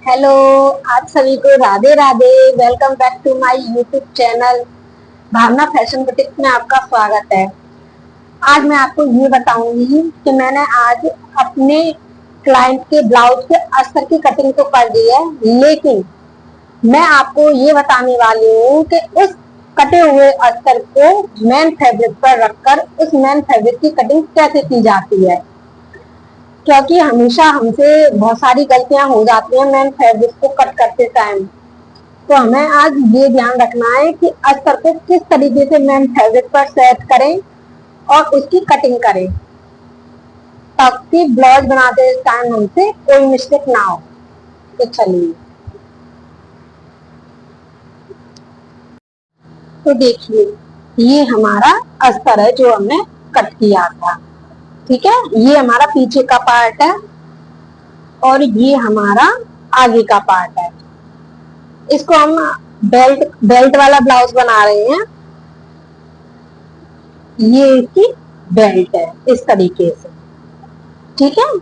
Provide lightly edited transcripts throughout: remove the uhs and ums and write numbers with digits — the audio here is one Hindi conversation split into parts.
हेलो। आप सभी को Radhe Radhe. Welcome back to my YouTube channel Bhavna fashion boutique में आपका स्वागत है। आज मैं आपको ये बताऊंगी कि मैंने आज अपने क्लाइंट के ब्लाउज के अस्तर की कटिंग तो कर दी है, लेकिन मैं आपको ये बताने वाली हूँ कि उस कटे हुए अस्तर को मेन फैब्रिक पर रखकर उस मेन फैब्रिक की कटिंग कैसे की जाती है, क्योंकि हमेशा हमसे बहुत सारी गलतियां हो जाती हैं मेन फैब्रिक को कट करते टाइम। तो हमें आज ये ध्यान रखना है कि अस्तर को किस तरीके से मेन फैब्रिक पर सेट करें और उसकी कटिंग करें, ताकि ब्लाउज बनाते टाइम हमसे कोई मिस्टेक ना हो। तो चलिए, तो देखिए, ये हमारा अस्तर है जो हमने कट किया था। ठीक है, ये हमारा पीछे का पार्ट है और ये हमारा आगे का पार्ट है। इसको हम बेल्ट बेल्ट वाला ब्लाउज बना रहे हैं। ये इसकी बेल्ट है इस तरीके से। ठीक है,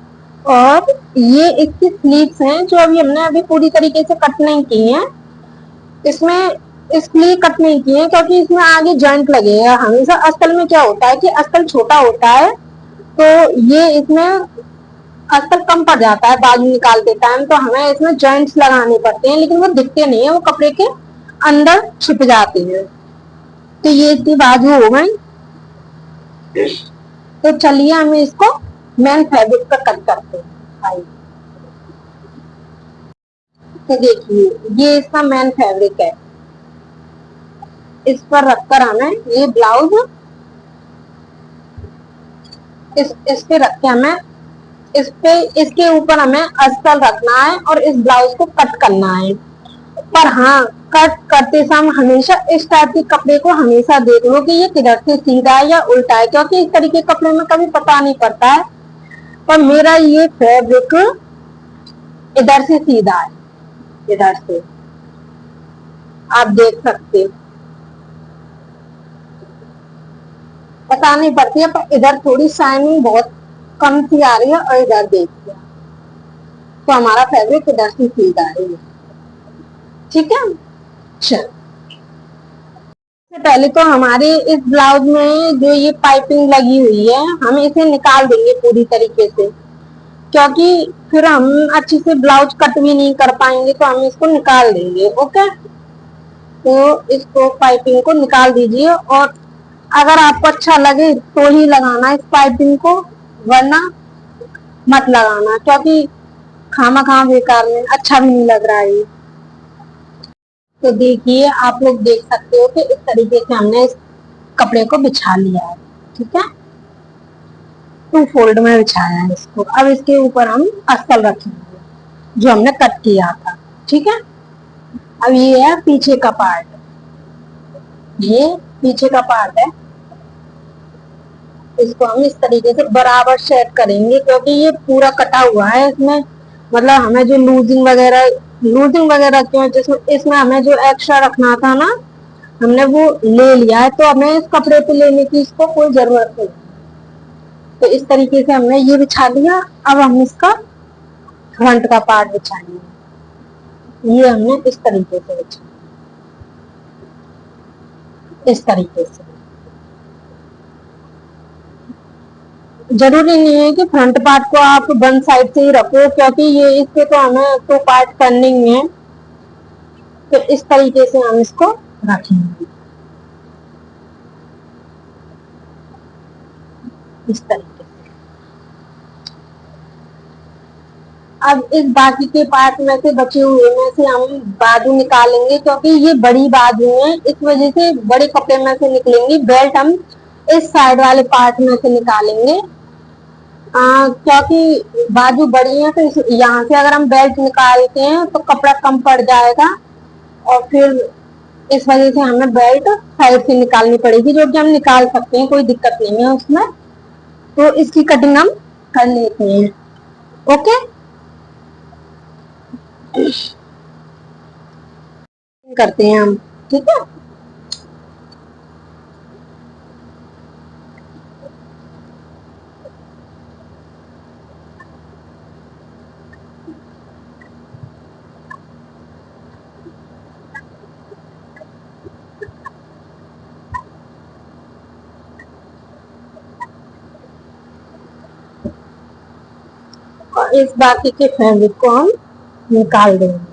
और ये इसकी स्लीव्स हैं जो अभी पूरी तरीके से कट नहीं की हैं। इसमें इसलिए कट नहीं की है क्योंकि इसमें आगे जॉइंट लगेगा। हमेशा अस्तर में क्या होता है कि अस्तर छोटा होता है, तो ये इसमें अस्तर कम पड़ जाता है बाजू निकालते टाइम, तो हमें इसमें जॉइंट्स लगाने पड़ते हैं, लेकिन वो दिखते नहीं है, वो कपड़े के अंदर छिप जाते हैं। तो ये इसकी बाजू हो गई। तो चलिए हम इसको मेन फैब्रिक पर कट करते हैं। तो देखिए, ये इसका मेन फैब्रिक है। इस पर रखकर हमें ये ब्लाउज इस पे रख के हमें इसके ऊपर हमें अस्तर रखना है और इस ब्लाउज को कट करना है। पर हाँ, कट करते समय हमेशा इस टाइप के कपड़े को हमेशा देख लो कि ये किधर से सीधा है या उल्टा है, क्योंकि इस तरीके के कपड़े में कभी पता नहीं पड़ता है। पर मेरा ये फैब्रिक इधर से सीधा है, इधर से आप देख सकते हो, पता नहीं पड़ती है, पर इधर थोड़ी शाइनिंग बहुत कम सी आ रही है और इधर देखिए तो हमारा फैब्रिक इधर से सीधा है। ठीक है, चल सबसे पहले तो हमारे इस ब्लाउज में जो ये पाइपिंग लगी हुई है, हम इसे निकाल देंगे पूरी तरीके से, क्योंकि फिर हम अच्छे से ब्लाउज कट भी नहीं कर पाएंगे, तो हम इसको निकाल देंगे। ओके, तो इसको पाइपिंग को निकाल दीजिए, और अगर आपको अच्छा लगे तो ही लगाना इस पाइपिंग को, वरना मत लगाना, क्योंकि खामा खामा बेकार में अच्छा भी नहीं लग रहा है। तो देखिए, आप लोग देख सकते हो कि इस तरीके से हमने इस कपड़े को बिछा लिया है। ठीक है, टू फोल्ड में बिछाया है इसको। अब इसके ऊपर हम अस्तर रखेंगे जो हमने कट किया था। ठीक है, अब ये है पीछे का पार्ट, ये पीछे का पार्ट है। इसको हम इस तरीके से बराबर सेट करेंगे, क्योंकि ये पूरा कटा हुआ है। इसमें मतलब हमें जो लूजिंग वगैरह क्यों, जिसमें इसमें हमें जो एक्स्ट्रा रखना था ना, हमने वो ले लिया है, तो हमें इस कपड़े पे लेने की इसको कोई जरूरत नहीं। तो इस तरीके से हमने ये बिछा लिया। अब हम इसका फ्रंट का पार्ट बिछाएंगे। ये हमने इस तरीके से बिछा, इस तरीके से। जरूरी नहीं है कि फ्रंट पार्ट को आप वन साइड से ही रखो, क्योंकि ये इसके तो हमें तो पार्ट करने ही है। तो इस तरीके से हम इसको रखेंगे, इस तरीके से। अब इस बाकी के पार्ट में से बचे हुए में से हम बाजू निकालेंगे, क्योंकि ये बड़ी बाजू है, इस वजह से बड़े कपड़े में से निकलेंगी। बेल्ट हम इस साइड वाले पार्ट में से निकालेंगे, क्योंकि बाजू बड़ी है, तो यहाँ से अगर हम बेल्ट निकालते हैं तो कपड़ा कम पड़ जाएगा, और फिर इस वजह से हमें बेल्ट साइड से निकालनी पड़ेगी, जो कि हम निकाल सकते हैं, कोई दिक्कत नहीं है उसमें। तो इसकी कटिंग हम कर लेते हैं। ओके, करते हैं हम। ठीक है, इस बाकी के फैब्रिक को हम निकाल देंगे।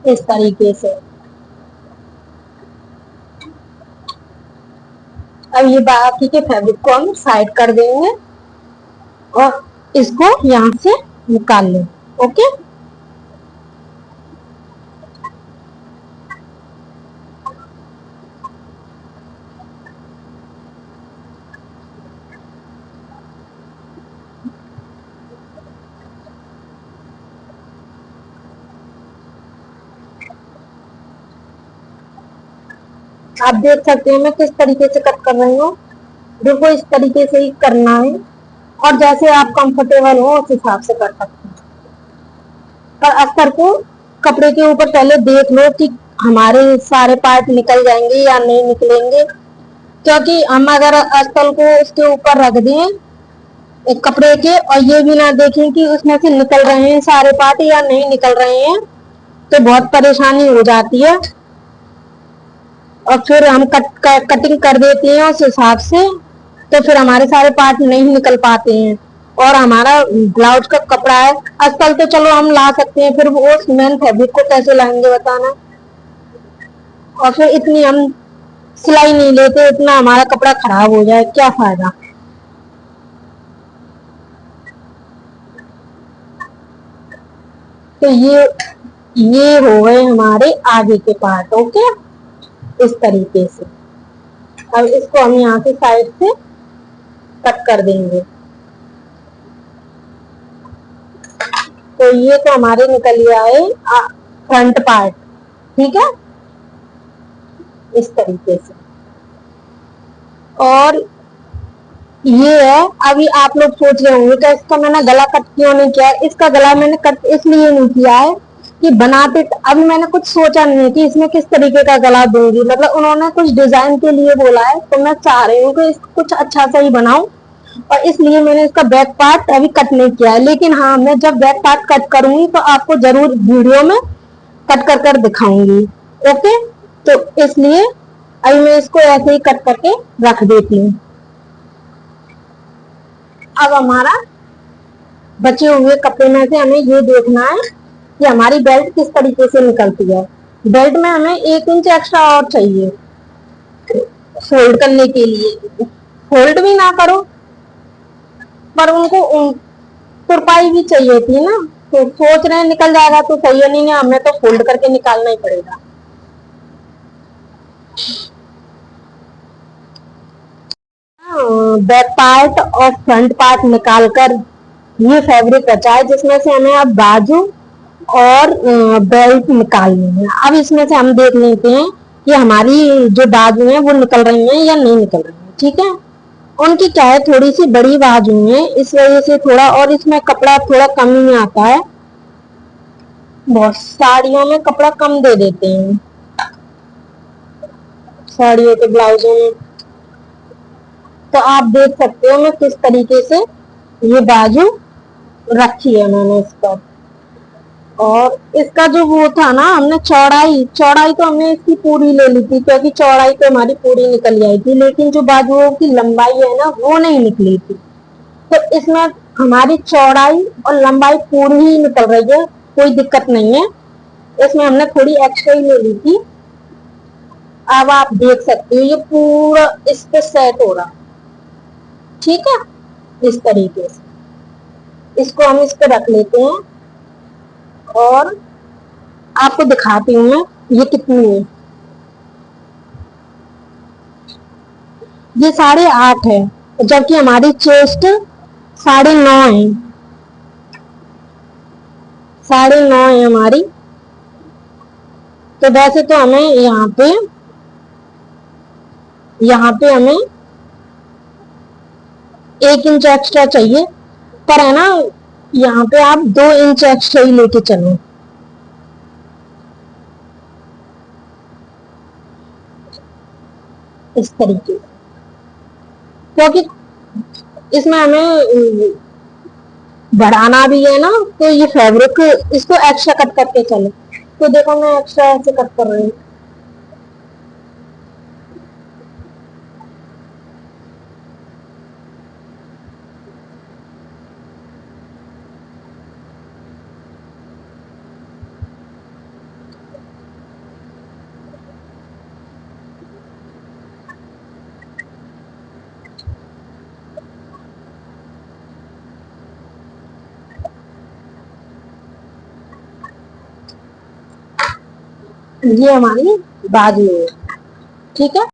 इस तरीके से अब ये बाकी के फैब्रिक को हम साइड कर देंगे और इसको यहाँ से निकाल लें। ओके, आप देख सकते हैं मैं किस तरीके से कट कर रही हूँ। देखो इस तरीके से ही करना है और जैसे आप कंफर्टेबल हो उस हिसाब से कर सकते हैं। पर अस्तर को कपड़े के ऊपर पहले देख लो कि हमारे सारे पार्ट निकल जाएंगे या नहीं निकलेंगे, क्योंकि हम अगर अस्तर को उसके ऊपर रख दें एक कपड़े के और ये भी ना देखें कि उसमें से निकल रहे हैं सारे पार्ट या नहीं निकल रहे हैं तो बहुत परेशानी हो जाती है और फिर हम कटिंग कर देते हैं उस हिसाब से, तो फिर हमारे सारे पार्ट नहीं निकल पाते हैं और हमारा ब्लाउज का कपड़ा है। आजकल तो चलो हम ला सकते हैं, फिर वो मेन फैब्रिक को कैसे लाएंगे बताना। और फिर इतनी हम सिलाई नहीं लेते, इतना हमारा कपड़ा खराब हो जाए, क्या फायदा। तो ये हो गए हमारे आगे के पार्ट। ओके, इस तरीके से अब इसको हम यहाँ से साइड से कट कर देंगे। तो ये तो हमारे निकल गया है फ्रंट पार्ट, ठीक है, इस तरीके से। और ये है, अभी आप लोग सोच रहे होंगे कि इसका मैंने गला कट क्यों नहीं किया। इसका गला मैंने कट इसलिए नहीं किया है कि बनाते अभी मैंने कुछ सोचा नहीं है कि इसमें किस तरीके का गला दूंगी, मतलब उन्होंने कुछ डिजाइन के लिए बोला है तो मैं चाह रही हूँ कि कुछ अच्छा सा ही बनाऊं और इसलिए मैंने इसका बैक पार्ट अभी कट नहीं किया है। लेकिन हाँ, मैं जब बैक पार्ट कट करूंगी तो आपको जरूर वीडियो में कट कर कर दिखाऊंगी। ओके, तो इसलिए अभी मैं इसको ऐसे ही कट करके रख देती हूँ। अब हमारा बचे हुए कपड़े में से हमें ये देखना है कि हमारी बेल्ट किस तरीके से निकलती है। बेल्ट में हमें 1 इंच एक्स्ट्रा और चाहिए फोल्ड करने के लिए। फोल्ड भी ना करो पर उनको तुरपाई भी चाहिए थी ना, तो सोच रहे हैं निकल जाएगा तो सही है, नहीं है हमें तो फोल्ड करके निकालना ही पड़ेगा। बैक पार्ट और फ्रंट पार्ट निकालकर ये फैब्रिक रचा है जिसमें से हमें अब बाजू और बेल्ट निकालनी है। अब इसमें से हम देख लेते हैं कि हमारी जो बाजू है वो निकल रही है या नहीं निकल रही है। ठीक है, उनकी क्या है थोड़ी सी बड़ी बाजू है, इस वजह से थोड़ा और इसमें कपड़ा थोड़ा कम ही आता है। बहुत साड़ियों में कपड़ा कम दे देते हैं, साड़ियों के ब्लाउजों में। तो आप देख सकते हो मैं किस तरीके से ये बाजू रखी है मैंने इस पर। और इसका जो वो था ना, हमने चौड़ाई तो हमने इसकी पूरी ले ली थी क्योंकि चौड़ाई तो हमारी पूरी निकल आई थी, लेकिन जो बाजुओं की लंबाई है ना वो नहीं निकली थी। तो इसमें हमारी चौड़ाई और लंबाई पूरी ही निकल रही है, कोई दिक्कत नहीं है। इसमें हमने थोड़ी एक्स्ट्रा ही ले ली थी। अब आप देख सकते हो ये पूरा इस पे सेट हो रहा। ठीक है, इस तरीके से इसको हम इस पे रख लेते हैं और आपको दिखाती हूँ मैं ये कितनी है। ये 8.5 है, जबकि हमारी चेस्ट 9.5 है। 9.5 है हमारी। तो वैसे तो हमें यहाँ पे हमें 1 इंच एक्स्ट्रा चाहिए, पर है ना यहाँ पे आप 2 इंच एक्स्ट्रा ही लेके चलो। इस तरीके से, क्योंकि इसमें हमें बढ़ाना भी है ना, तो ये फैब्रिक इसको एक्स्ट्रा कट करके चलो। तो देखो मैं एक्स्ट्रा ऐसे कट कर रही हूँ। ये हमारी बाजू है, ठीक है।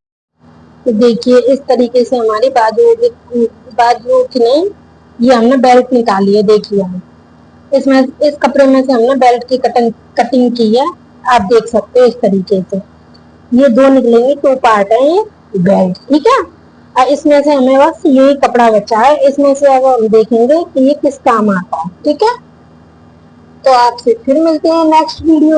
तो देखिए इस तरीके से हमारी बाजू की नहीं, ये हमने बेल्ट निकाली है। देखिए हम इसमें इस कपड़े में से हमने बेल्ट की कटिंग की है। आप देख सकते हो इस तरीके से ये दो निकलेंगे, टू पार्ट है ये बेल्ट, ठीक है। और इसमें से हमें बस यही कपड़ा बचा है, इसमें से अब हम देखेंगे कि ये किस काम आता है, ठीक है। तो आपसे फिर मिलते हैं नेक्स्ट वीडियो।